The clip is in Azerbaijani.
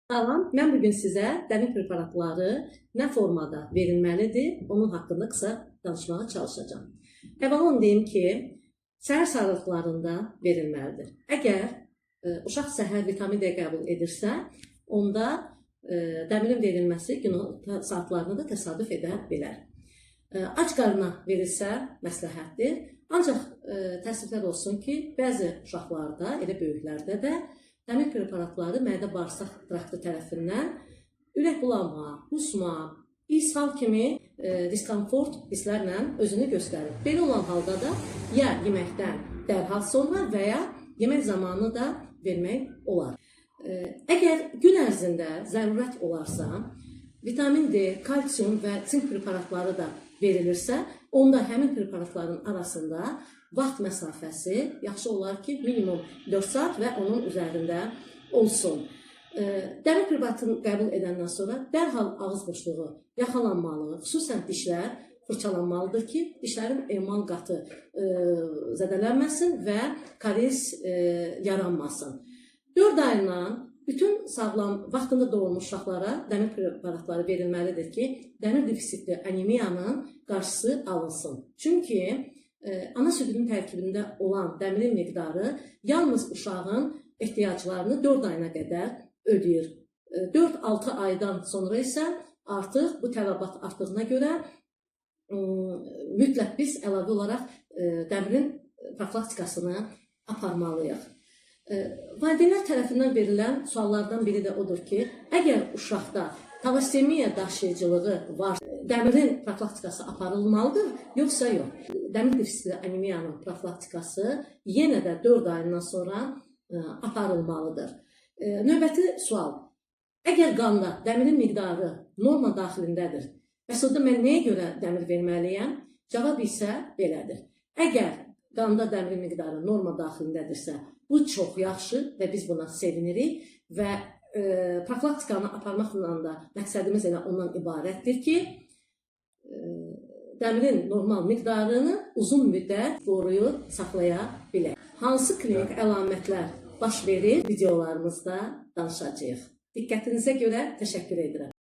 Salam, mən bugün sizə dəmir preparatları nə formada verilməlidir, onun haqqında qısa danışmağa çalışacağam. Əvvəla onu deyim ki, səhər sağlıqlarında verilməlidir. Əgər uşaq səhər vitamin D qəbul edirsə, onda dəmirin verilməsi gün saatlarında da təsadüf edə bilər. Ac qarına verilsə məsləhətdir. Ancaq təəssüflər olsun ki, bəzi uşaqlarda, elə böyüklərdə də dəmir preparatları mədə-bağırsaq traktı tərəfindən ürək bulanma, qusma, ishal kimi diskomfort hisslərlə özünü göstərir. Belə olan halda da ya yeməkdən dərhal sonra və ya yemək zamanı da vermək olar. Əgər gün ərzində zərurət olarsa, vitamin D, kalsium və sink preparatları da verilirsə, onda həmin preparatların arasında vaxt məsafəsi yaxşı olar ki, minimum 4 saat və onun üzərində olsun. Dəmir preparatını qəbul edəndən sonra dərhal ağız boşluğu yaxalanmalı, xüsusən dişlər fırçalanmalıdır ki, dişlərin emal qatı zədələnməsin və karies yaranmasın. 4 ayından bütün sağlam, vaxtında doğulmuş uşaqlara dəmir preparatları verilməlidir ki, dəmir defisitli anemiyanın qarşısı alınsın. Çünki ana südünün tərkibində olan dəmirin miqdarı yalnız uşağın ehtiyaclarını 4 ayına qədər ödəyir. 4-6 aydan sonra isə artıq bu tələbat artdığına görə mütləq biz əlavə olaraq dəmirin profilaktikasını aparmalıyıq. Valideynlər tərəfindən verilən suallardan biri də odur ki, əgər uşaqda talassemiya daşıyıcılığı var, dəmirin profilaktikası aparılmalıdır, yoxsa yox? Dəmir defisitli anemiyanın profilaktikası yenə də 4 ayından sonra aparılmalıdır. Növbəti sual, əgər qanda dəmirin miqdarı norma daxilindədir, bəs orada mən nəyə görə dəmir verməliyəm? Cavab isə belədir. Əgər qanda dəmirin miqdarı norma daxilindədirsə, bu çox yaxşı və biz buna sevinirik və profilaktikanı aparmaqla da məqsədimiz elə ondan ibarətdir ki, dəmirin normal miqdarını uzun müddət qoruyub saxlaya bilək. Hansı klinik əlamətlər baş verir videolarımızda danışacağıq. Diqqətinizə görə təşəkkür edirəm.